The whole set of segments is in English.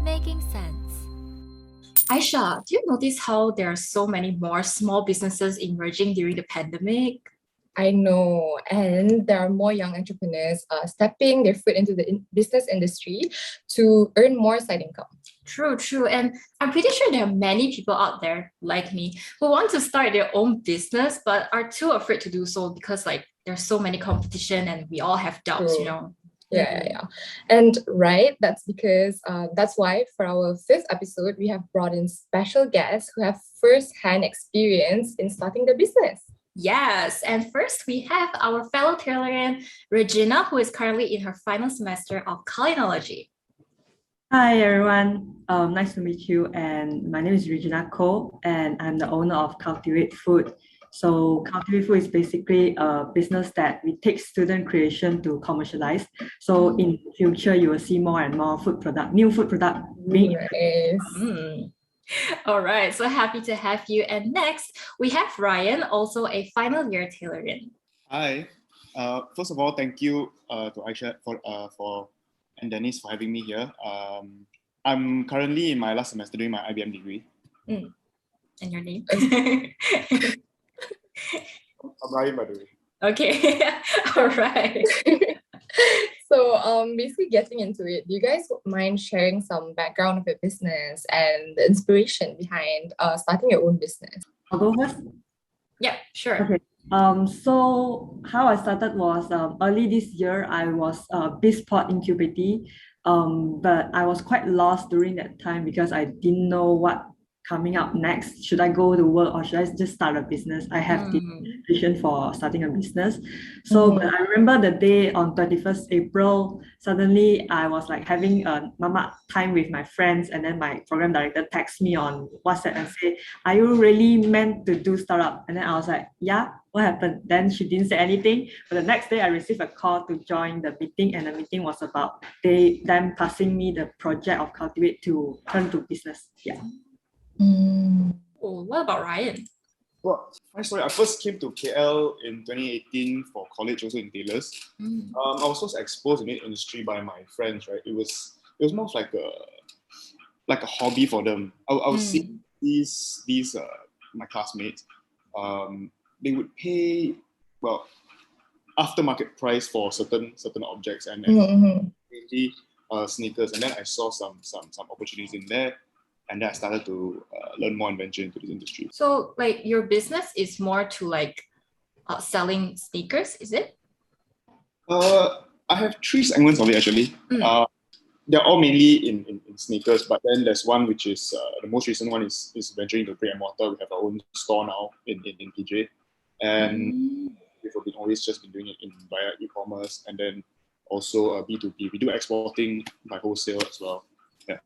Making sense. Aisha, do you notice how there are so many more small businesses emerging during the pandemic? I know, and there are more young entrepreneurs stepping their foot into the business industry to earn more side income. True, true. And I'm pretty sure there are many people out there like me who want to start their own business but are too afraid to do so because there's so many competition and we all have doubts, you True. know. Yeah. And right, that's because that's why for our fifth episode, we have brought in special guests who have first-hand experience in starting the business. Yes, and first we have our fellow Taylorian, Regina, who is currently in her final semester of culinology. Hi everyone, nice to meet you. And my name is Regina Ko, and I'm the owner of Cultivate Food. So Cultivate Food is basically a business that we take student creation to commercialize. So in future, you will see more and more new food product being. Nice. All right, so happy to have you. And next, we have Ryan, also a final year Taylorian. Hi. First of all, thank you to Aisha for and Dennis for having me here. I'm currently in my last semester doing my IBM degree. And your name? I'm Ryan, by the way. Okay, all right. So basically getting into it, do you guys mind sharing some background of your business and the inspiration behind starting your own business? I'll go first. Yeah, sure. Okay. So how I started was early this year. I was BizPod incubating, but I was quite lost during that time because I didn't know what coming up next. Should I go to work or should I just start a business? I have the vision for starting a business. So but I remember the day on 31st April, suddenly I was like having a mama time with my friends, and then my program director texts me on WhatsApp and say, "Are you really meant to do startup?" And then I was like, "Yeah, what happened?" Then she didn't say anything. But the next day I received a call to join the meeting, and the meeting was about them passing me the project of Cultivate to turn to business. Yeah. Oh, what about Ryan? Well, my story, I first came to KL in 2018 for college, also in Taylor's. I was first exposed in the industry by my friends, right? It was more of like a hobby for them. I was seeing these my classmates, they would pay aftermarket price for certain objects and mainly sneakers, and then I saw some opportunities in there. And then I started to learn more and venture into this industry. So, your business is more to selling sneakers, is it? I have three segments of it actually. They're all mainly in sneakers, but then there's one which is the most recent one is venturing into brick and mortar. We have our own store now in PJ, and we've always just been doing it via e-commerce, and then also B2B. We do exporting by wholesale as well. Yeah.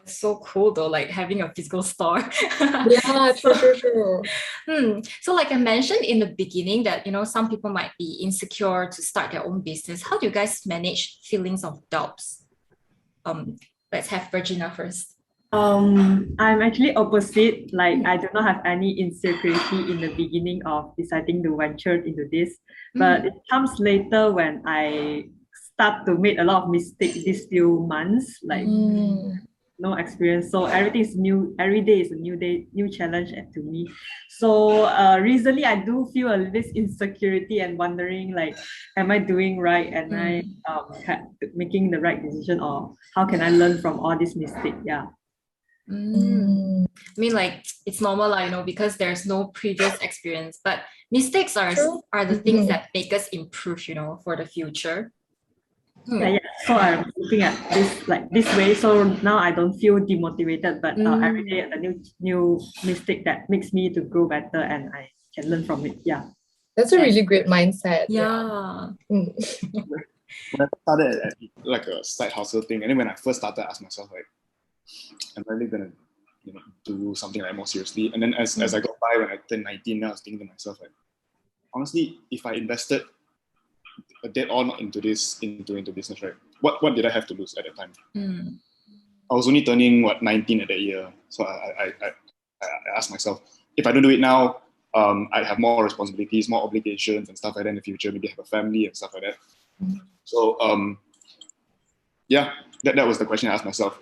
So cool though, having a physical store. Yeah, true. So like I mentioned in the beginning that, some people might be insecure to start their own business. How do you guys manage feelings of doubts? Let's have Virginia first. I'm actually opposite. I do not have any insecurity in the beginning of deciding to venture into this, but it comes later when I start to make a lot of mistakes these few months, no experience. So everything is new. Every day is a new day, new challenge to me. So recently I do feel a little insecurity and wondering am I doing right? And I making the right decision, or how can I learn from all these mistakes? Yeah. I mean, it's normal, because there's no previous experience, but mistakes are the things that make us improve, for the future. Yeah. So I'm looking at this way. So now I don't feel demotivated, but every day a new mistake that makes me to grow better, and I can learn from it. Yeah. That's a really great mindset. Yeah. When I started at a side hustle thing, and then when I first started, I asked myself am I really gonna do something more seriously? And then as I got by, when I turned 19, I was thinking to myself honestly, if I invested dead on into business, right? What did I have to lose at that time? I was only turning 19 at that year, so I asked myself, if I don't do it now, I have more responsibilities, more obligations, and stuff like that in the future. Maybe have a family and stuff like that. So yeah, that was the question I asked myself.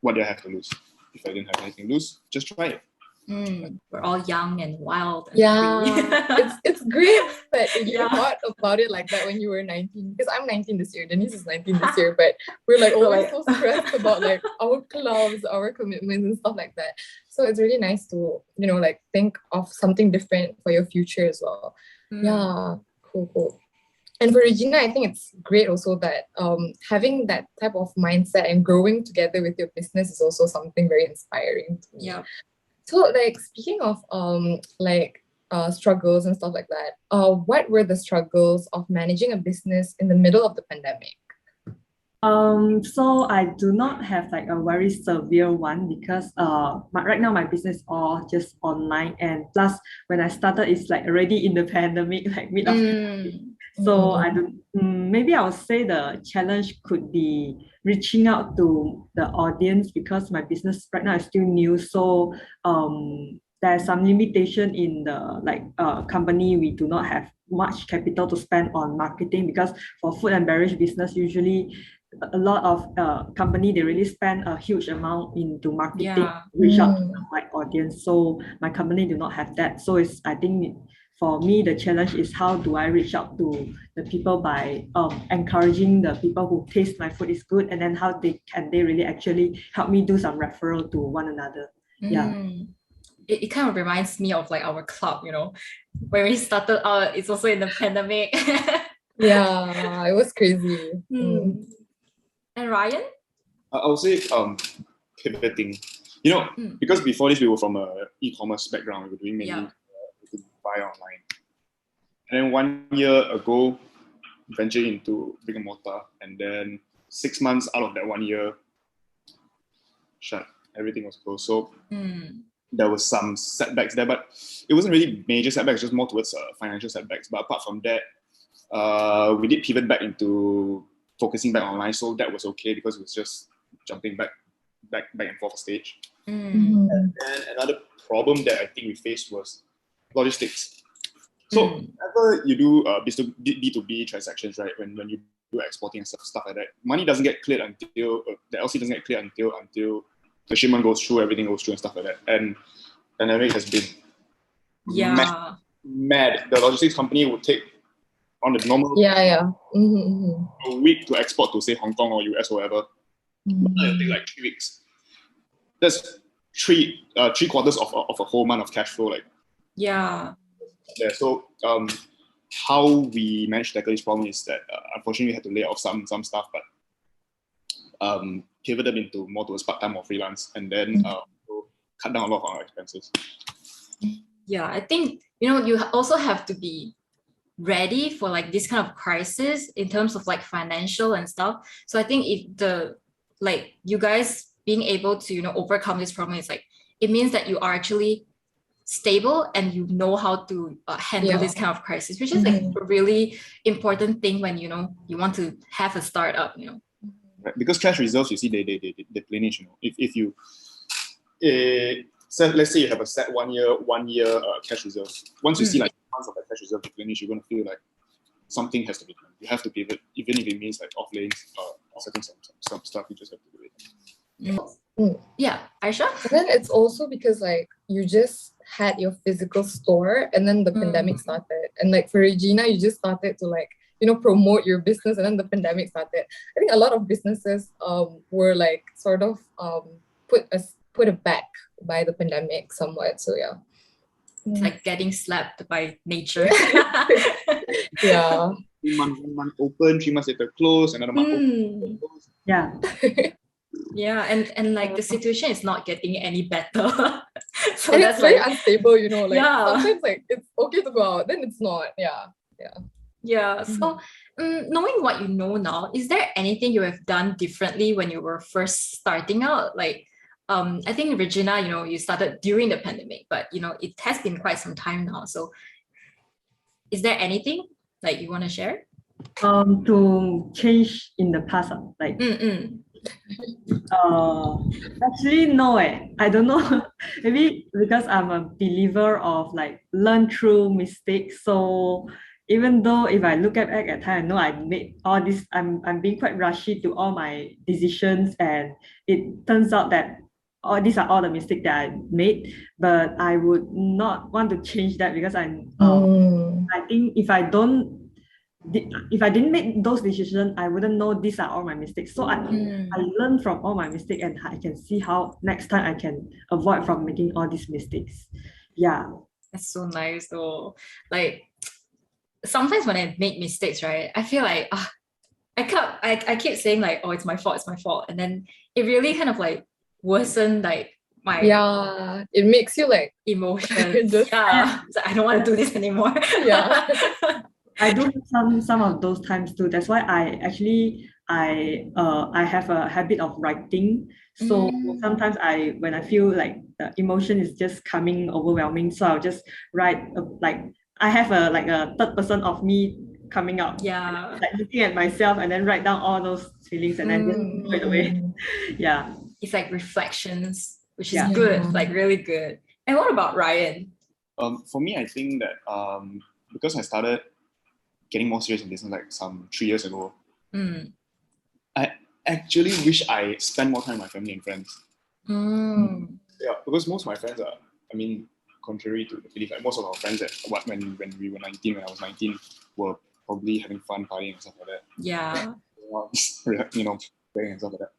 What do I have to lose? If I didn't have anything to lose, just try it. We're all young and wild and Yeah, free. it's great that you Yeah. thought about it like that when you were 19. Because I'm 19 this year, Denise is 19 this year, but we're like always like- so stressed about like our clubs, our commitments and stuff like that. So it's really nice to, like think of something different for your future as well. Yeah, cool. And for Regina, I think it's great also that having that type of mindset and growing together with your business is also something very inspiring to me. Yeah. So, like, speaking of struggles and stuff like that, what were the struggles of managing a business in the middle of the pandemic? So I do not have like a very severe one because right now my business all just online, and plus when I started it's like already in the pandemic, like mid of so I don't maybe I would say the challenge could be reaching out to the audience because my business right now is still new. So there's some limitation in the company. We do not have much capital to spend on marketing because for food and beverage business, usually a lot of company they really spend a huge amount into marketing Yeah. reach out to the right audience. So my company do not have that. So it's I think for me the challenge is how do I reach out to the people by encouraging the people who taste my food is good, and then how they really actually help me do some referral to one another. Yeah. It kind of reminds me of like our club, when we started out, it's also in the pandemic. Yeah, it was crazy. And Ryan? I would say pivoting. Because before this we were from a e-commerce background, we were doing mainly to buy online. And then 1 year ago, ventured into brick and mortar, and then 6 months out of that 1 year, everything was closed. So there was some setbacks there, but it wasn't really major setbacks, just more towards financial setbacks. But apart from that, we did pivot back into focusing back online, so that was okay because it was just jumping back and forth stage. And then another problem that I think we faced was logistics. So whenever you do B2B transactions, right, when you do exporting and stuff like that, money doesn't get cleared until the LC doesn't get cleared until the shipment goes through, everything goes through and stuff like that. And pandemic has been mad. The logistics company would take on the normal a week to export to say Hong Kong or US or whatever. It'll take like 3 weeks. That's three quarters of a whole month of cash flow. So how we managed to tackle this problem is that unfortunately we had to lay off some staff, but pivoted into more towards part-time or freelance, and then cut down a lot of our expenses. Yeah, I think you also have to be ready for like this kind of crisis in terms of like financial and stuff. So I think if you guys being able to overcome this problem, is like it means that you are actually stable and you know how to handle this kind of crisis, which is like a really important thing when you want to have a startup. Right. Because cash reserves, you see, they plenish. If you so let's say you have a set 1 year cash reserve. Once you see like months of that cash reserve replenish, you're going to feel like something has to be done. You have to pivot, even if it means like offloading offsetting some stuff. You just have to do it. Yeah, Aisha. And then it's also because like you just had your physical store, and then the pandemic started, and like for Regina, you just started to like promote your business, and then the pandemic started. I think a lot of businesses were like sort of put aback by the pandemic somewhat. So yeah. It's like getting slapped by nature. Yeah. 3 months, 1 month open, 3 months later close, another month open, close. Yeah. Yeah, and like the situation is not getting any better. So and that's it's very like unstable, sometimes like it's okay to go out, then it's not. Yeah. So knowing what you know now, is there anything you have done differently when you were first starting out? Like I think Regina, you started during the pandemic, but it has been quite some time now. So is there anything like you want to share? To change in the past, like actually no, I don't know. Maybe because I'm a believer of like learn through mistakes. So even though if I look at back at time, I know I made all this, I'm being quite rushy to all my decisions, and it turns out that all these are all the mistakes that I made. But I would not want to change that, because I think if I didn't make those decisions, I wouldn't know these are all my mistakes. So I learn from all my mistakes, and I can see how next time I can avoid from making all these mistakes. Yeah. That's so nice though. Like sometimes when I make mistakes, right, I feel like I keep saying like, oh, it's my fault. And then it really kind of like worsen like my it makes you like emotions. just So I don't want to do this anymore. I do have some of those times too. That's why I have a habit of writing. So sometimes when I feel like the emotion is just coming overwhelming, so I'll just write like I have a third person of me coming out. Yeah. Like looking at myself and then write down all those feelings and then just throw it away. Yeah. It's like reflections, which is Yeah. good, like really good. And what about Ryan? For me, I think that because I started getting more serious in business like some 3 years ago, I actually wish I spent more time with my family and friends. Yeah, because most of my friends are, I mean, contrary to the belief, like most of our friends that when we were 19, when I was 19, were probably having fun, partying and stuff like that. Yeah. You know, playing and stuff like that.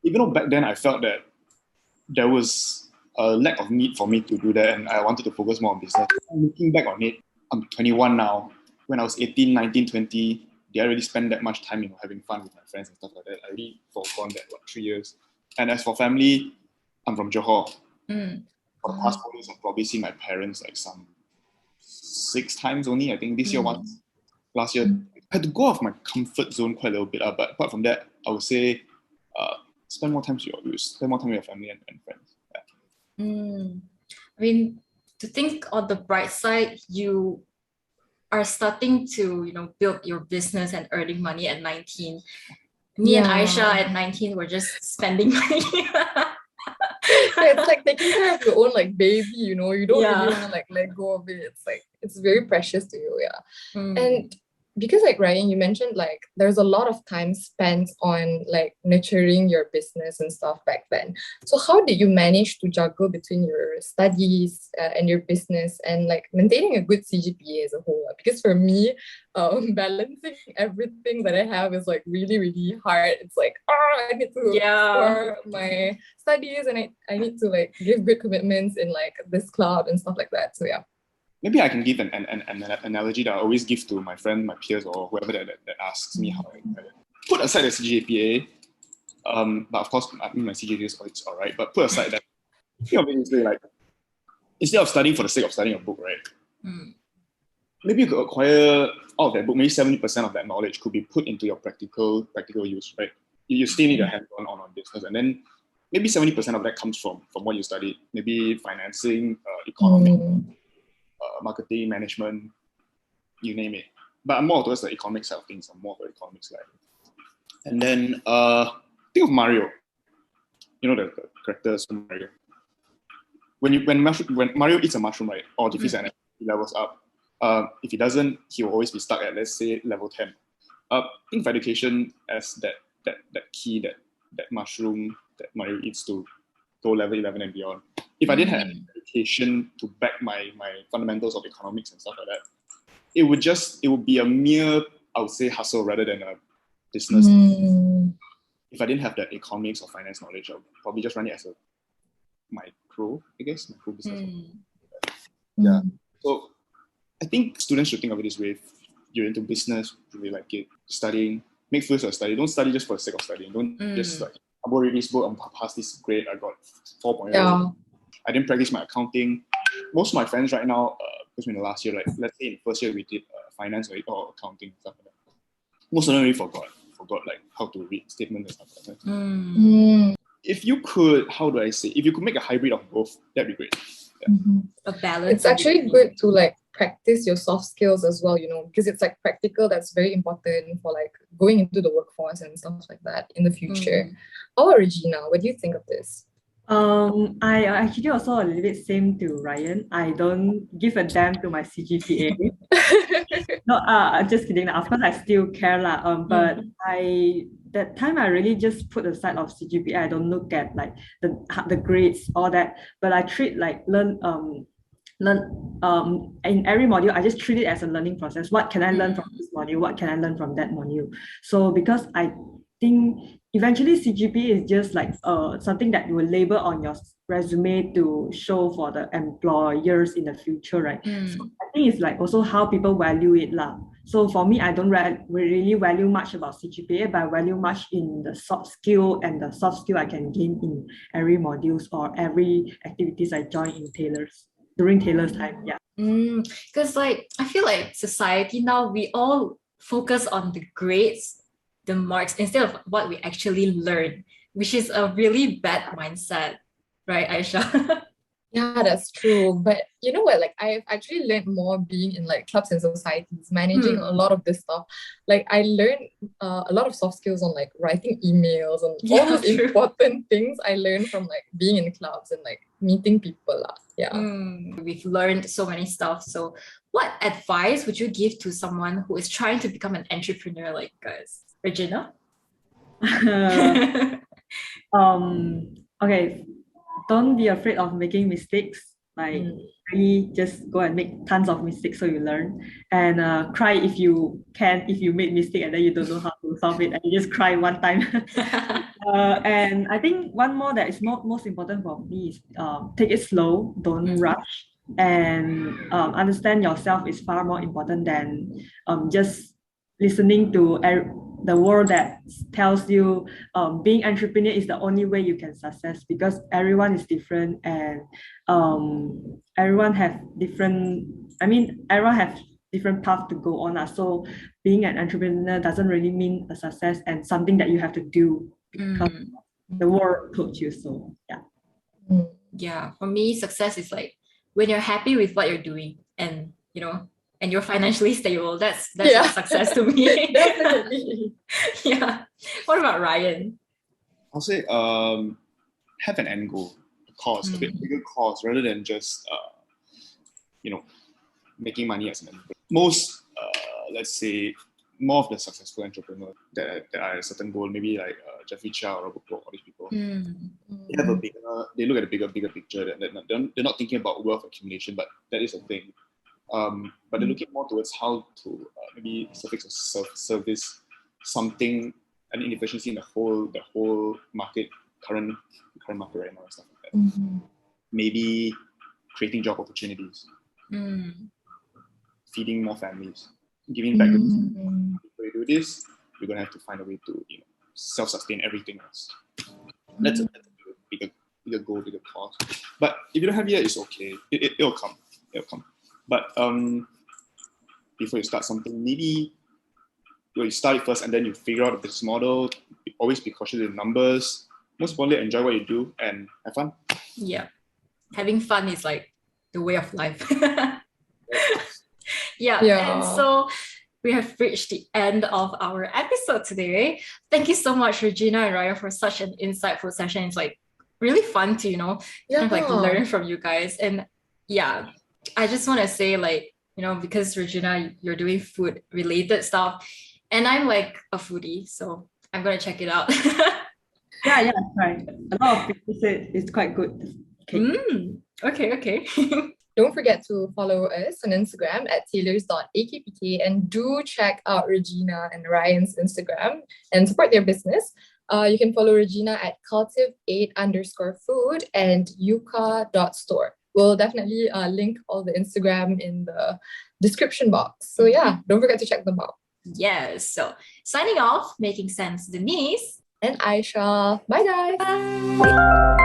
Even though back then I felt that there was a lack of need for me to do that, and I wanted to focus more on business. Looking back on it, I'm 21 now. When I was 18, 19, 20, did I really spend that much time, having fun with my friends and stuff like that? I really forgone that 3 years. And as for family, I'm from Johor. For the past 4 years, I've probably seen my parents like some 6 times only. I think this year once. Last year, I had to go off my comfort zone quite a little bit. But apart from that, I would say spend more time with your family and friends. Yeah. I mean, to think on the bright side, you are starting to, build your business and earning money at 19. Me and Aisha at 19 were just spending money. It's like taking care of your own like baby, you don't really want to like let go of it. It's like it's very precious to you, And because like Ryan, you mentioned like there's a lot of time spent on like nurturing your business and stuff back then. So how did you manage to juggle between your studies and your business and like maintaining a good CGPA as a whole? Because for me, balancing everything that I have is like really, really hard. It's like, I need to score my studies and I need to like give good commitments in like this club and stuff like that. So yeah. Maybe I can give an analogy that I always give to my friend, my peers, or whoever that asks me how I put aside the CGPA. But of course, I mean my CGPA is all right. But put aside that, think of it this way, like instead of studying for the sake of studying a book, right? Maybe you could acquire all of that book. Maybe 70% of that knowledge could be put into your practical use, right? You still need a hands-on on business, and then maybe 70% of that comes from what you studied. Maybe financing, economics. Marketing, management, you name it. But I'm more towards the economic side of things. I'm more of the economics guy. And then think of Mario. You know the characters from Mario. When Mario eats a mushroom, right, or defeats an enemy, he levels up. If he doesn't, he will always be stuck at, let's say, level 10. Think of education as that key, that mushroom that Mario eats to go level 11 and beyond. If I didn't have education to back my fundamentals of economics and stuff like that, it would be a mere, I would say, hustle rather than a business. If I didn't have that economics or finance knowledge, I would probably just run it as a micro business. Yeah. So I think students should think of it this way. If you're into business, you really like it, studying, make full use of study. Don't study just for the sake of studying. Don't just like, I'm going to read this book, I'm past this grade, I got 4.0. I didn't practice my accounting. Most of my friends right now, because in the last year, like let's say in the first year we did finance or accounting stuff like that. Most of them really forgot like how to read statements and stuff like that. If you could, how do I say? If you could make a hybrid of both, that'd be great. Yeah. A balance. It's actually good to like practice your soft skills as well, because it's like practical. That's very important for like going into the workforce and stuff like that in the future. How about Regina? What do you think of this? I actually also a little bit same to Ryan. I don't give a damn to my CGPA. No, just kidding. Of course, I still care lah. But that time I really just put aside of CGPA. I don't look at like the grades, all that. But I treat like learn in every module. I just treat it as a learning process. What can I learn from this module? What can I learn from that module? So because I think eventually CGPA is just like something that you will label on your resume to show for the employers in the future, right? So I think it's like also how people value it lah. So for me, I don't really value much about CGPA, but I value much in the soft skill and the soft skill I can gain in every modules or every activities I join in Taylor's during Taylor's time. Yeah. Because like I feel like society now, we all focus on the grades, the marks, instead of what we actually learn, which is a really bad mindset, right, Aisha? Yeah, that's true. But you know what? Like, I've actually learned more being in like clubs and societies, managing a lot of this stuff. Like, I learned a lot of soft skills on like writing emails and all those important things I learned from like being in clubs and like meeting people. Yeah. We've learned so many stuff. So, what advice would you give to someone who is trying to become an entrepreneur like us, Regina? Okay. Don't be afraid of making mistakes. Like really just go and make tons of mistakes so you learn. And cry if you can, if you make mistake and then you don't know how to solve it and you just cry one time. And I think one more that is most important for me is take it slow, don't rush, and understand yourself is far more important than just listening to the world that tells you being entrepreneur is the only way you can success, because everyone is different and everyone have different path to go on. So being an entrepreneur doesn't really mean a success and something that you have to do because the world told you so. Yeah, for me, success is like when you're happy with what you're doing and and you're financially stable. That's success to me. Definitely. Yeah. What about Ryan? I'll say have an end goal, a cause, a bit bigger cause, rather than just making money as an entrepreneur. Most let's say more of the successful entrepreneurs that are a certain goal, maybe like Jeffrey Chow or Robert Kwok, all these people. They have they look at a bigger picture. They're not thinking about wealth accumulation, but that is a thing. But they're looking more towards how to maybe service something, an inefficiency in the whole market, current market right now and stuff like that. Maybe creating job opportunities, feeding more families, giving back. If we do this, we're gonna have to find a way to self-sustain everything else. That's a bigger goal, bigger cause. But if you don't have it, it's okay. It'll come. But before you start something, maybe you start it first and then you figure out the business model. Always be cautious with numbers. Most importantly, enjoy what you do and have fun. Yeah. Having fun is like the way of life. Yeah. And so we have reached the end of our episode today. Thank you so much, Regina and Raya, for such an insightful session. It's like really fun to, kind of like learn from you guys. And yeah, I just want to say, like, because Regina, you're doing food related stuff and I'm like a foodie, so I'm going to check it out. Yeah, right. A lot of people say it's quite good. Okay. Don't forget to follow us on Instagram at tailors.akpk and do check out Regina and Ryan's Instagram and support their business. You can follow Regina at cultiv8_food and yuka.store. We'll definitely link all the Instagram in the description box. So yeah, don't forget to check them out. Yes. So signing off, making sense, Denise and Aisha. Bye guys. Bye.